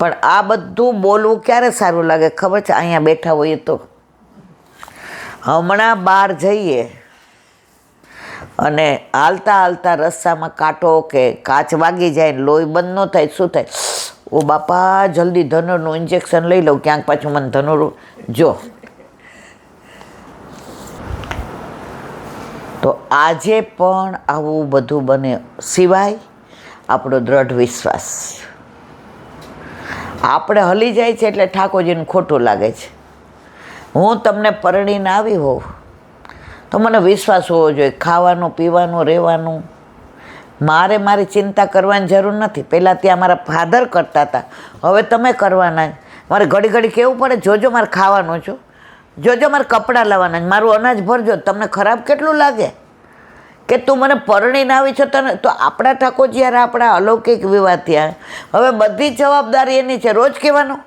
પણ આ બધું બોલવું ક્યારે સારું લાગે ખબર છે? અહીંયા બેઠા હોઈએ તો. હમણાં બહાર જઈએ અને હાલતા હાલતા રસ્તામાં કાંટો કે કાચ વાગી જાય, લોહી બંધ ન થાય, શું થાય? ઓ બાપા, જલ્દી ધનુરનું ઇન્જેક્શન લઈ લઉં, ક્યાંક પાછું મને ધનુર જો. તો આજે પણ આવું બધું બને, સિવાય આપણો દ્રઢ વિશ્વાસ. આપણે હલી જાય છે એટલે ઠાકોરજીને ખોટું લાગે છે. હું તમને પરણીને આવી હોઉં તો મને વિશ્વાસ હોવો જોઈએ, ખાવાનું પીવાનું રહેવાનું મારે મારી ચિંતા કરવાની જરૂર નથી. પહેલાં ત્યાં મારા ફાધર કરતા હતા, હવે તમે કરવાના. મારે ઘડી ઘડી કહેવું પડે, જોજો મારે ખાવાનું છું, જોજો મારે કપડાં લાવવાના, મારું અનાજ ભરજો. તમને ખરાબ કેટલું લાગે કે તું મને પરણીને આવી છો? તને તો આપણા ઠાકોરજી યાર, આપણા અલૌકિક વિવાહ થયા, હવે બધી જવાબદારી એની છે. રોજ કહેવાનું,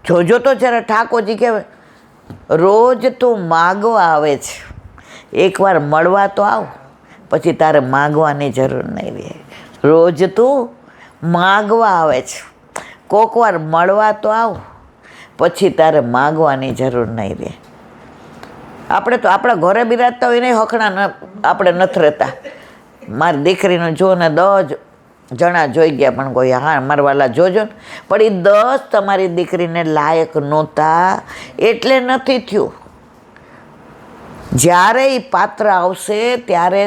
જોજો તો જરા. ઠાકોરજી કહેવાય રોજ તું માગવા આવે છે, એકવાર મળવા તો આવ, પછી તારે માગવાની જરૂર નહીં રહે. રોજ તું માગવા આવે છે, કોક વાર મળવા તો આવ, પછી તારે માગવાની જરૂર નહીં રહે. આપણે તો આપણા ઘરે બિરાજતા હોય ને હખણા આપણે નથી રહેતા. મારી દીકરીનું જો ને 10 જણા જોઈ ગયા, પણ કોઈ હા મારા વાલા જોજો ને, પણ એ 10 તમારી દીકરીને લાયક નહોતા એટલે નથી થયું. જ્યારે એ પાત્ર આવશે ત્યારે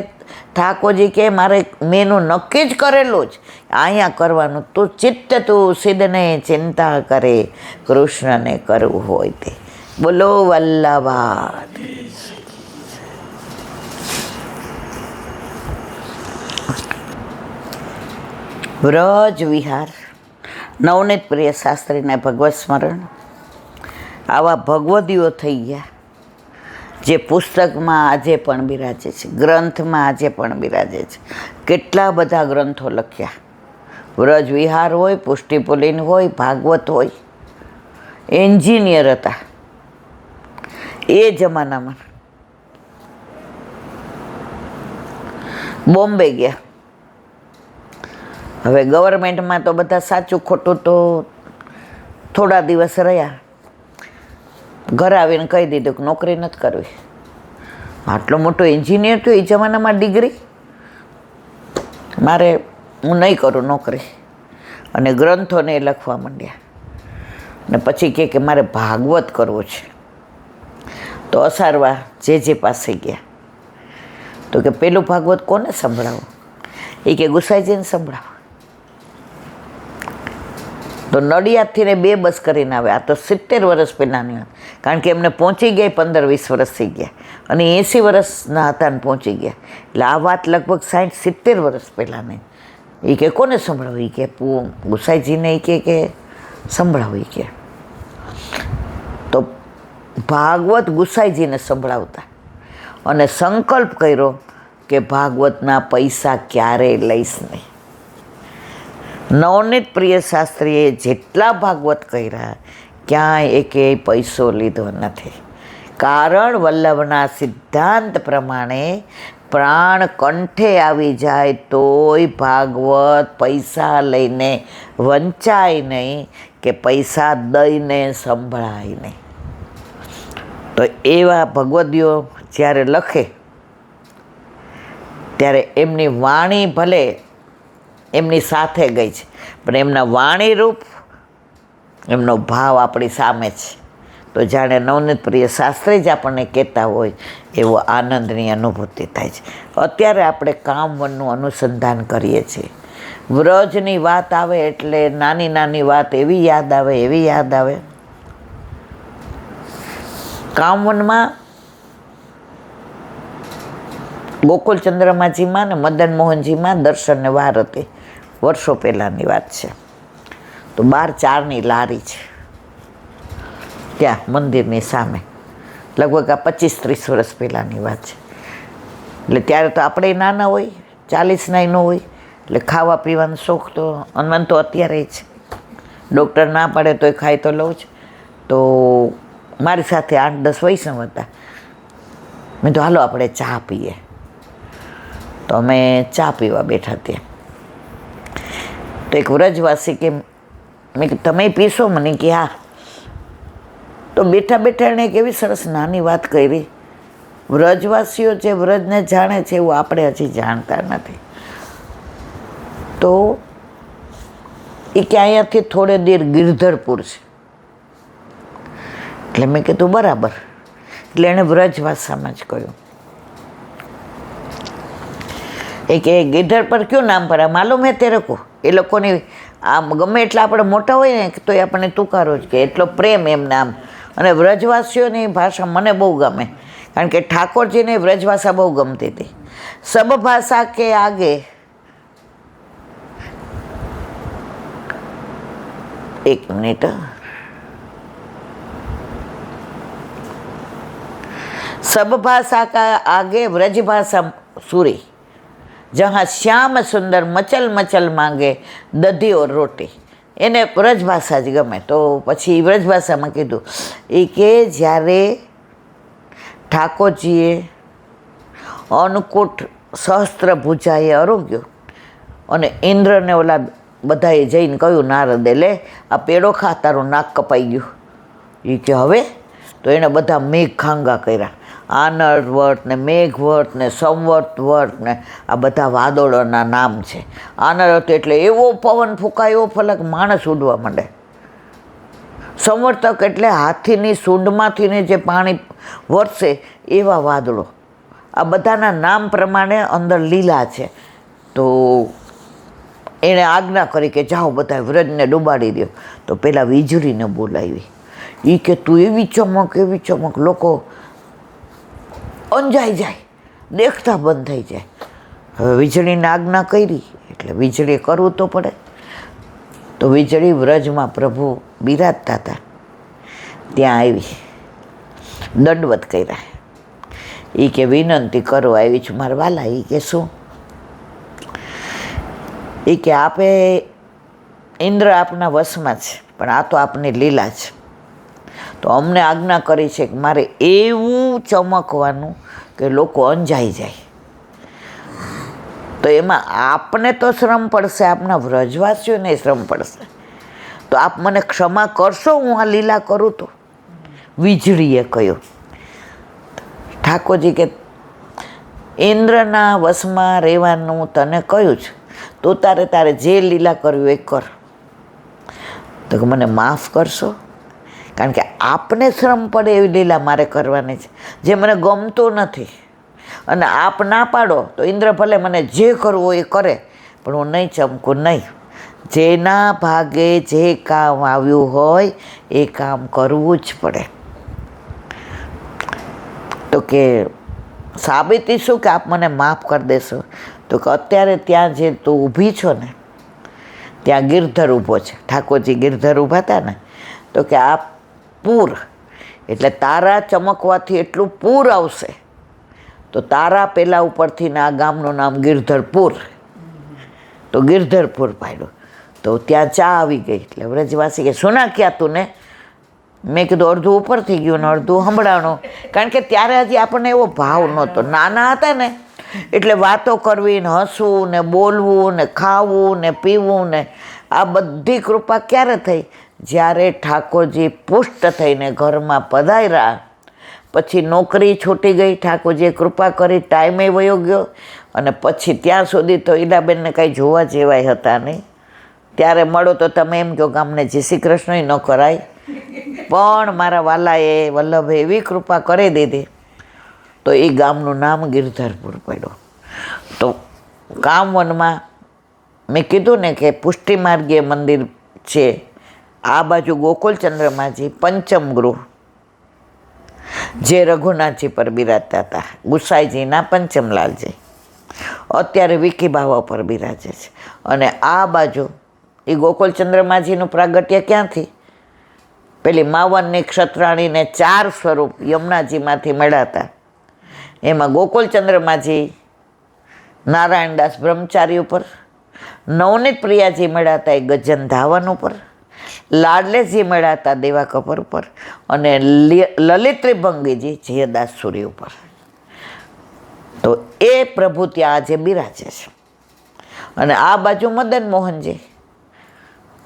ઠાકોરજી કે મારે મેનું નક્કી જ કરેલું જ અહીંયા કરવાનું. તું ચિત્ત તું સિદ્ધને ચિંતા કરે, કૃષ્ણને કરવું હોય તે. બોલો વલ્લભા. વ્રજ વિહાર, નવનીત પ્રિય શાસ્ત્રીના ભગવત સ્મરણ. આવા ભગવદીઓ થઈ ગયા જે પુસ્તકમાં આજે પણ બિરાજે છે, ગ્રંથમાં આજે પણ બિરાજે છે. કેટલા બધા ગ્રંથો લખ્યા. વ્રજ વિહાર હોય, પુષ્ટિપુલિન હોય, ભાગવત હોય. એન્જિનિયર હતા એ જમાનામાં. બોમ્બે ગયા. હવે ગવર્મેન્ટમાં તો બધા સાચું ખોટું તો થોડા દિવસ રહ્યા, ઘરે આવીને કહી દીધું કે નોકરી નથી કરવી. આટલો મોટો એન્જિનિયર થયો એ જમાનામાં, ડિગ્રી મારે હું નહીં કરું નોકરી. અને ગ્રંથોને એ લખવા માંડ્યા. ને પછી કે મારે ભાગવત કરવું છે. તો અસારવા જે પાસે ગયા તો કે પેલું ભાગવત કોને સંભળાવો? એ કે ગુસાઈજીને સંભળાવો. તો નડિયાદથી ને 2 બસ કરીને આવે. આ તો 70 વર્ષ પહેલાંની વાત, કારણ કે એમને પહોંચી ગયા 15-20 વર્ષ થઈ ગયા, અને 80 વર્ષના હતા ને પહોંચી ગયા. એટલે આ વાત લગભગ 60-70 વર્ષ પહેલાંની. એ કે કોને સંભળાવો? એ કે ગુસાઈજીને એ કે સંભળાવો. એ કે તો ભાગવત ગુસાઈજીને સંભળાવતા અને સંકલ્પ કર્યો કે ભાગવતના પૈસા ક્યારેય લઈશ નહીં. નવનીત પ્રિય શાસ્ત્રીએ જેટલા ભાગવત કર્યા, ક્યાંય એકેય પૈસો લીધો નથી. કારણ વલ્લભના સિદ્ધાંત પ્રમાણે પ્રાણ કંઠે આવી જાય તોય ભાગવત પૈસા લઈને વંચાય નહીં કે પૈસા દઈને સંભળાય નહીં. તો એવા ભગવદીઓ જ્યારે લખે ત્યારે એમની વાણી ભલે એમની સાથે ગઈ છે, પણ એમના વાણી રૂપ, એમનો ભાવ આપણી સામે છે. તો જાણે નવનીત પ્રિય શાસ્ત્રી જ આપણને કહેતા હોય એવો આનંદની અનુભૂતિ થાય છે. અત્યારે આપણે કામવનનું અનુસંધાન કરીએ છીએ. વ્રજની વાત આવે એટલે નાની નાની વાત એવી યાદ આવે. કામવનમાં ગોકુલચંદ્રમાજીમાં ને મદન મોહનજીમાં દર્શનને વાર હતી. વર્ષો પહેલાંની વાત છે. તો 12-4ની લારી છે ત્યાં મંદિરની સામે. લગભગ આ 25-30 વર્ષ પહેલાંની વાત છે. એટલે ત્યારે તો આપણે નાના હોય, 40ના ન હોય, એટલે ખાવા પીવાનો શોખ તો અનવન તો અત્યારે છે. ડૉક્ટર ના પાડે તોય ખાઈ તો લઉં જ. તો મારી સાથે 8-10 વૈષ્ણવ હતા. મેં તો હાલો આપણે ચા પીએ. તો અમે ચા પીવા બેઠા ત્યાં. તો એક વ્રજવાસી કે મેં કીધું તમે પીશો? મને કે હા. તો બેઠા બેઠા એણે એક એવી સરસ નાની વાત કરી, વ્રજવાસીઓ જે વ્રજને જાણે છે એવું આપણે હજી જાણતા નથી. તો એ કે અહીંયાથી થોડે દૂર ગિરધરપુર છે. એટલે મેં કીધું બરાબર. એટલે એણે વ્રજ ભાષામાં જ કહ્યું. એ કે ગિરધર પર ક્યું નામ પડા માલુમ હે તેરે કો? એ લોકોની આમ ગમે એટલા આપણે મોટા હોય ને તો એ આપણને તુકારો જ કે એટલો પ્રેમ એમને આમ. અને વ્રજવાસીઓની ભાષા મને બહુ ગમે, કારણ કે ઠાકોરજીને વ્રજભાષા બહુ ગમતી હતી. સબ ભાષા કે આગે, એક મિનિટ, सब भाषा का आगे व्रज भाषा सूरी, जहाँ श्याम सुंदर मचल मचल मांगे दधी और रोटी. એને વ્રજ ભાષા જ ગમે. તો પછી વ્રજ ભાષામાં કીધું એ કે જ્યારે ઠાકોરજીએ અન્નકૂટ સહસ્ત્ર ભુજાએ આરોગ્યો અને ઇન્દ્રને ઓલા બધાએ જઈને કહ્યું નારદે, લે આ પેડો ખા, તારું નાક કપાઈ ગયું. એ કે હવે? તો એણે બધા મેઘ ખાંગા કર્યા. આનર્વર્ત ને મેઘવર્ત ને સંવર્ત વર્ત ને આ બધા વાદળોના નામ છે. આનર્વર્ત એટલે એવો પવન ફૂંકાય, એવો ફલક માણસ ઉડવા માંડે. સંવર્તક એટલે હાથીની સૂંઢમાંથીને જે પાણી વરસે એવા વાદળો. આ બધાના નામ પ્રમાણે અંદર લીલા છે. તો એણે આજ્ઞા કરી કે જાઓ બધા વ્રજને ડૂબાડી દો. તો પેલા વીજળીને બોલાવી. એ કે તું એવી ચમક, લોકો અંજાઈ જાય, દેખતા બંધ થઈ જાય. હવે વીજળીને આજ્ઞા કરી એટલે વીજળીએ કરવું તો પડે. તો વીજળી વ્રજમાં પ્રભુ બિરાજતા હતા ત્યાં આવી, દંડવત કર્યા. એ કે વિનંતી કરો આવી છું મારા વાલા. એ કે શું? એ કે આપે ઇન્દ્ર આપના વશમાં છે, પણ આ તો આપની લીલા છે. તો અમને આજ્ઞા કરી છે કે મારે એવું ચમકવાનું કે લોકો અંજાઈ જાય. તો એમાં આપને તો શ્રમ પડશે, આપના વ્રજવાસીઓને શ્રમ પડશે. તો આપ મને ક્ષમા કરશો હું આ લીલા કરું? તો વીજળીએ કહ્યું. ઠાકોરજી કે ઇન્દ્રના વશમાં રહેવાનું તને કહ્યું છે, તો તારે જે લીલા કરવી એ કર. તો મને માફ કરશો, કારણ કે આપને શ્રમ પડે એવી લીલા મારે કરવાની છે, જે મને ગમતું નથી. અને આપ ના પાડો તો ઇન્દ્ર ભલે મને જે કરવું હોય એ કરે, પણ હું નહીં ચમકું, નહીં. જેના ભાગે જે કામ આવ્યું હોય એ કામ કરવું જ પડે. તો કે સાબિતી શું કે આપ મને માફ કરી દેશો? તો કે અત્યારે ત્યાં જે તું ઊભી છો ને ત્યાં ગિરધર ઊભો છે. ઠાકોરજી ગિરધર ઊભા હતા ને, તો કે આ પૂર એટલે તારા ચમકવાથી એટલું પૂર આવશે. તો તારા પેલા ઉપરથી આ ગામનું નામ ગિરધરપુર. તો ગિરધરપુર પાડ્યું. તો ત્યાં ચા આવી ગઈ. એટલે વ્રજવાસી કે શું નાખ્યા તું ને? મેં કીધું અડધું ઉપર થઈ ગયું ને અડધું સંભળાણું. કારણ કે ત્યારે હજી આપણને એવો ભાવ નહોતો. નાના હતા ને એટલે વાતો કરવી ને હસવું ને બોલવું ને ખાવું ને પીવું ને આ બધી કૃપા ક્યારે થઈ? જ્યારે ઠાકોરજી પુષ્ટ થઈને ઘરમાં પધાર્યા. પછી નોકરી છૂટી ગઈ, ઠાકોરજીએ કૃપા કરી, ટાઈમે વયો ગયો. અને પછી ત્યાં સુધી તો ઈલાબેનને કાંઈ જોવા જેવાય હતા નહીં. ત્યારે મળો તો તમે એમ કહો કે અમને જય શ્રી કૃષ્ણ ન કરાય. પણ મારા વાલાએ વલ્લભે એવી કૃપા કરી દીધી તો એ ગામનું નામ ગિરધરપુર પડ્યું. તો કામવનમાં મેં કીધું ને કે પુષ્ટિ માર્ગીય મંદિર છે. આ બાજુ ગોકુલચંદ્રમાજી પંચમ ગૃહ જે રઘુનાથજી પર બિરાજતા હતા, ગુસાઈજીના પંચમલાલજી અત્યારે વિકી બાવા પર બિરાજે છે. અને આ બાજુ એ ગોકુલચંદ્રમાજીનું પ્રાગટ્ય ક્યાંથી? પેલી માવનની ક્ષત્રાણીને 4 સ્વરૂપ યમુનાજીમાંથી મળ્યા હતા. એમાં ગોકુલચંદ્રમાજી નારાયણદાસ બ્રહ્મચારી ઉપર, નવનીત પ્રિયાજી મળ્યા હતા એ ગજન ધાવન ઉપર, લાડલેજી મળ્યા હતા દેવા કપર ઉપર, અને લલિત ત્રિભંગીજી જયદાસ સૂરી ઉપર. તો એ પ્રભુ ત્યાં આજે બિરાજે છે. અને આ બાજુ મદન મોહનજી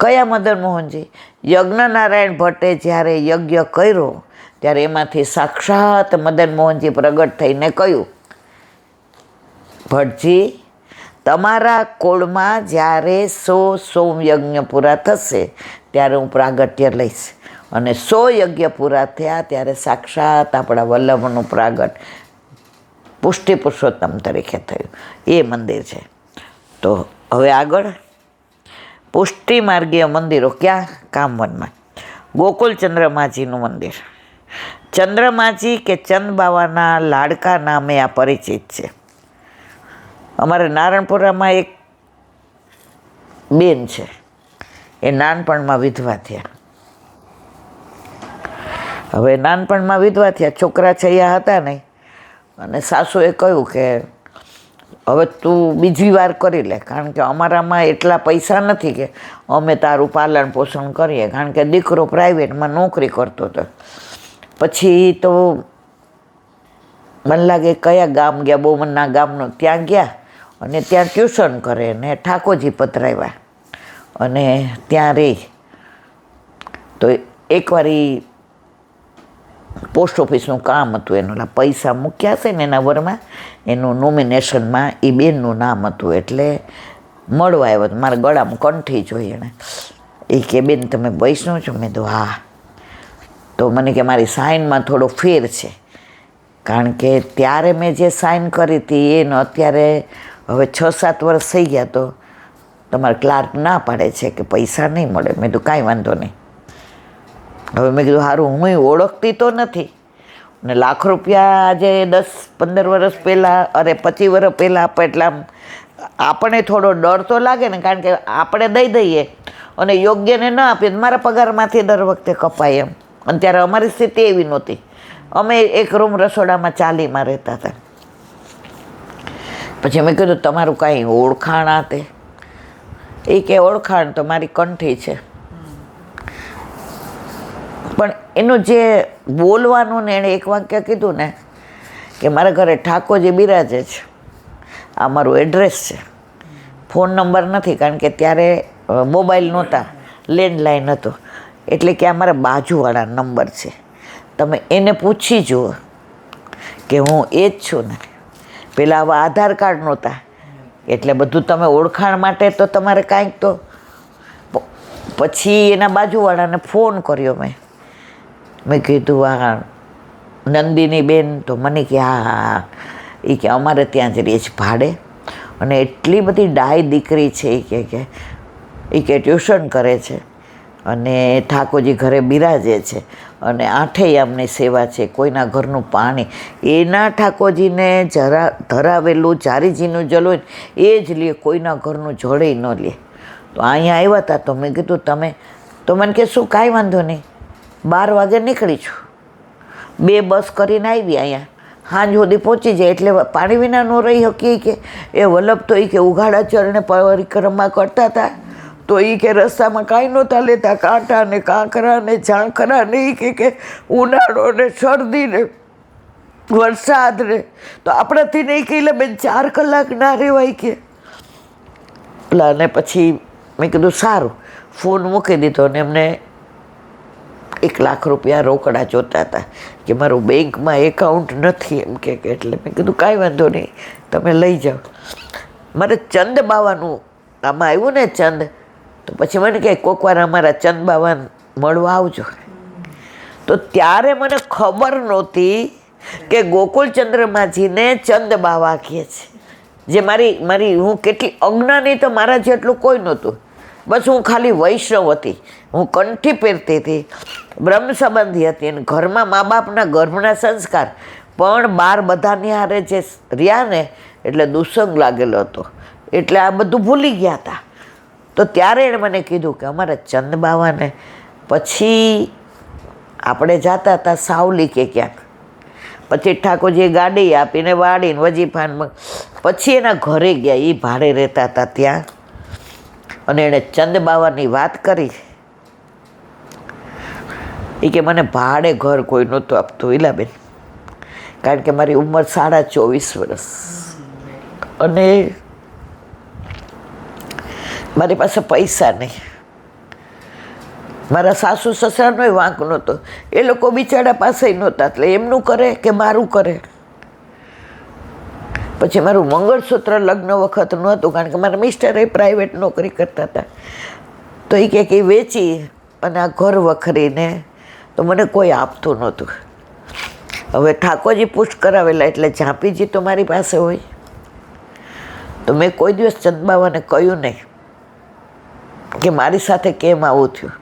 કયા મદન મોહનજી? યજ્ઞનારાયણ ભટ્ટે જ્યારે યજ્ઞ કર્યો ત્યારે એમાંથી સાક્ષાત મદન મોહનજી પ્રગટ થઈને કહ્યું, ભટ્ટજી, તમારા કોળમાં જ્યારે 100 સોમયજ્ઞ પૂરા થશે ત્યારે હું પ્રાગટ્ય લઈશ. અને 100 યજ્ઞ પૂરા થયા ત્યારે સાક્ષાત આપણા વલ્લભનું પ્રાગટ પુષ્ટિ પુરુષોત્તમ તરીકે થયું. એ મંદિર છે. તો હવે આગળ પુષ્ટિ માર્ગીય મંદિરો ક્યાં? કામવનમાં. ગોકુલ ચંદ્રમાજીનું મંદિર. ચંદ્રમાજી કે ચંદ બાવાના લાડકા નામે આ પરિચિત છે. અમારે નારણપુરામાં એક બેન છે, એ નાનપણમાં વિધવા થયા. હવે નાનપણમાં વિધવા થયા, છોકરા છૈયા હતા નહીં, અને સાસુએ કહ્યું કે હવે તું બીજી વાર કરી લે, કારણ કે અમારામાં એટલા પૈસા નથી કે અમે તારું પાલન પોષણ કરીએ, કારણ કે દીકરો પ્રાઇવેટમાં નોકરી કરતો હતો. પછી તો મને લાગે કયા ગામ ગયા, બોમનના ગામનો, ત્યાં ગયા અને ત્યાં ટ્યુશન કરે ને ઠાકોરજી પધરાવ્યા અને ત્યાં રહી. તો એકવાર પોસ્ટ ઓફિસનું કામ હતું, એનું પૈસા મૂક્યા હશે ને એના વરમાં, એનું નોમિનેશનમાં એ બેનનું નામ હતું, એટલે મળવા આવ્યો હતો. મારા ગળામાં કંઠી જોઈ એણે. એ કે બેન તમે વૈષ્ણવ છો? મેં તો હા. તો મને કે મારી સાઇનમાં થોડો ફેર છે, કારણ કે ત્યારે મેં જે સાઇન કરી હતી એને અત્યારે હવે 6-7 વર્ષ થઈ ગયા, તો તમારા ક્લાર્ક ના પાડે છે કે પૈસા નહીં મળે. મેં તો કાંઈ વાંધો નહીં. હવે મેં કીધું સારું, હું ઓળખતી તો નથી ને લાખ રૂપિયા આજે 10-15 વર્ષ પહેલાં, અરે 25 વર્ષ પહેલાં આપે એટલે આપણે થોડો ડર તો લાગે ને, કારણ કે આપણે દઈ દઈએ અને યોગ્યને ન આપીએ તો મારા પગારમાંથી દર વખતે કપાય એમ. અને ત્યારે અમારી સ્થિતિ એવી નહોતી. અમે એક રૂમ રસોડામાં ચાલીમાં રહેતા હતા. પછી મેં કીધું તમારું કાંઈ ઓળખાણ આ તે? એ કે ઓળખાણ તો મારી કંઠી છે, પણ એનું જે બોલવાનું ને એણે એક વાક્ય કીધું ને કે મારા ઘરે ઠાકોરજી બિરાજે છે, આ મારું એડ્રેસ છે, ફોન નંબર નથી, કારણ કે ત્યારે મોબાઈલ નહોતા, લેન્ડલાઇન હતો, એટલે કે આ મારા બાજુવાળા નંબર છે, તમે એને પૂછી જુઓ કે હું એ જ છું ને. પહેલાં આવા આધાર કાર્ડ નહોતા, એટલે બધું તમે ઓળખાણ માટે તો તમારે કાંઈક તો. પછી એના બાજુવાળાને ફોન કર્યો મેં કીધું આ નંદિની બેન? તો મને કે હા. એ કે અમારે ત્યાં જ રહે છે ભાડે, અને એટલી બધી ડાય દીકરી છે. એ કે ટ્યુશન કરે છે અને ઠાકોરજી ઘરે બિરાજે છે અને 8 યામની સેવા છે, કોઈના ઘરનું પાણી એના ઠાકોરજીને જરા ધરાવેલું જારીજીનું જલ હોય એ જ લે, કોઈના ઘરનું જળે ન લે. તો અહીંયા આવ્યા હતા, તો મેં કીધું તમે, તો મને કે શું કાંઈ વાંધો નહીં, 12 વાગે નીકળી છું, 2 બસ કરીને આવી અહીંયા, સાંજ સુધી પહોંચી જાય, એટલે પાણી વિના ન રહી શકીએ. કે એ વલ્લભ તો એ કે ઉઘાડા ચરણે પરિક્રમા કરતા હતા, તો એ કે રસ્તામાં કાંઈ નહોતા લેતા, કાંટા ને કાંકરા ને ઝાંખરા ને, એ કે ઉનાળો ને શરદી ને વરસાદ ને, તો આપણાથી નહીં કહી લે બેન 4 કલાક ના રહેવાય કે. અને પછી મેં કીધું સારું, ફોન મૂકી દીધો ને એમને 1 લાખ રૂપિયા રોકડા જોતા હતા કે મારું બેંકમાં એકાઉન્ટ નથી એમ કે. એટલે મેં કીધું કાંઈ વાંધો નહીં, તમે લઈ જાઓ. મારે ચંદ બાવાનું આમાં આવ્યું ને ચંદ, તો પછી મને કહે કોઈક વાર અમારા ચંદ બાવા મળવા આવજો. તો ત્યારે મને ખબર નહોતી કે ગોકુલ ચંદ્રમાજીને ચંદ બાવા કહે છે. જે મારી હું કેટલી અજ્ઞાની, તો મારા જેટલું કોઈ નહોતું. બસ હું ખાલી વૈષ્ણવ હતી, હું કંઠી પહેરતી હતી, બ્રહ્મ સંબંધી હતી, અને ઘરમાં મા બાપના ગર્ભના સંસ્કાર, પણ બહાર બધાની હારે જે રહ્યા ને એટલે દુસંગ લાગેલો હતો, એટલે આ બધું ભૂલી ગયા હતા. તો ત્યારે એણે મને કીધું કે અમારા ચંદ બાવાને, પછી આપણે જતા હતા સાવલી કે ક્યાંક, પછી ઠાકોરજીએ ગાડી આપીને વાળીને વજીફાન, પછી એના ઘરે ગયા, એ ભાડે રહેતા હતા ત્યાં, અને એણે ચંદ બાવાની વાત કરી. એ કે મને ભાડે ઘર કોઈ નહોતું આપતું ઈલાબેન, કારણ કે મારી ઉંમર 24.5 વર્ષ અને મારી પાસે પૈસા નહીં. મારા સાસુ સસરાનોય વાંક નહોતો. એ લોકો બિચારા પાસે નહોતા, એટલે એમનું કરે કે મારું કરે. પછી મારું મંગળસૂત્ર લગ્ન વખત નહોતું, કારણ કે મારા મિસ્ટરે પ્રાઇવેટ નોકરી કરતા હતા. તો એ કે વેચી અને આ ઘર વખરીને તો મને કોઈ આપતું નહોતું. હવે ઠાકોરજી પુષ્ટ કરાવેલા એટલે ઝાંપીજી તો મારી પાસે હોય. તો મેં કોઈ દિવસ ચંદબાવાને કહ્યું નહીં કે મારી સાથે કેમ આવું થયું.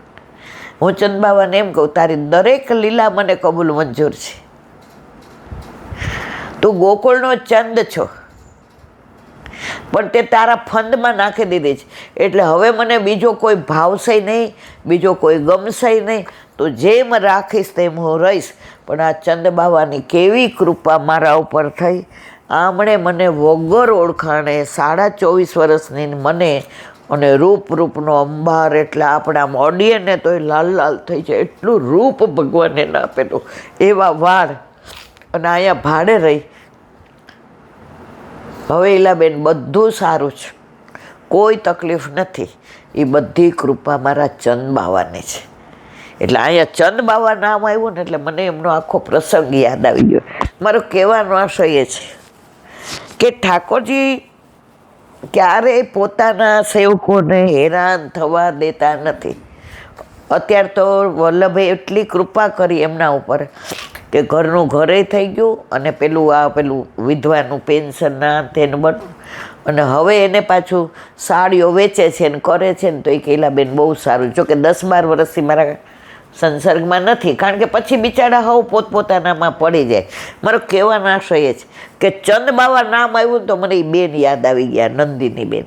હું ચંદબાવાને એમ કહું, તારી દરેક લીલા મને કબૂલ મંજૂર છે. તું ગોકુળનો ચંદ છો, પણ તે તારા ફંદમાં નાખી દીધી છે. એટલે હવે મને બીજો કોઈ ભાવશે નહીં, બીજો કોઈ ગમશે નહીં. તું જેમ રાખીશ તેમ હું રહીશ. પણ આ ચંદબાવાની કેવી કૃપા મારા ઉપર થઈ. આમણે મને વગર ઓળખાણે 24.5 વર્ષની મને અને રૂપનો અંબાર, એટલે આપણા ઓડિયનને તો એ લાલ લાલ થઈ જાય એટલું રૂપ ભગવાને ના આપેલું. એવા વાળ અને અહીંયા ભાડે રહી. હવે ઈલાબેન બધું સારું છે, કોઈ તકલીફ નથી. એ બધી કૃપા મારા ચંદબાવાની છે. એટલે અહીંયા ચંદબાવા નામ આવ્યું ને એટલે મને એમનો આખો પ્રસંગ યાદ આવી ગયો. મારો કહેવાનો આશય એ છે કે ઠાકોરજી ક્યારેય પોતાના સેવકોને હેરાન થવા દેતા નથી. અત્યારે તો વલ્લભે એટલી કૃપા કરી એમના ઉપર કે ઘરનું ઘરે થઈ ગયું, અને પેલું વિધવાનું પેન્શન ના તેનું બધું. અને હવે એને પાછું સાડીઓ વેચે છે ને કરે છે ને. તો એ કૈલાબેન બહુ સારું. જો કે 10-12 વર્ષથી મારા સંસર્ગમાં નથી, કારણ કે પછી બિચારા હવ પોતપોતાનામાં પડી જાય. મારો કહેવાનો આશય એ છે કે ચંદબાવા નામ આવ્યું તો મને એ બેન યાદ આવી ગયા, નંદિની બેન.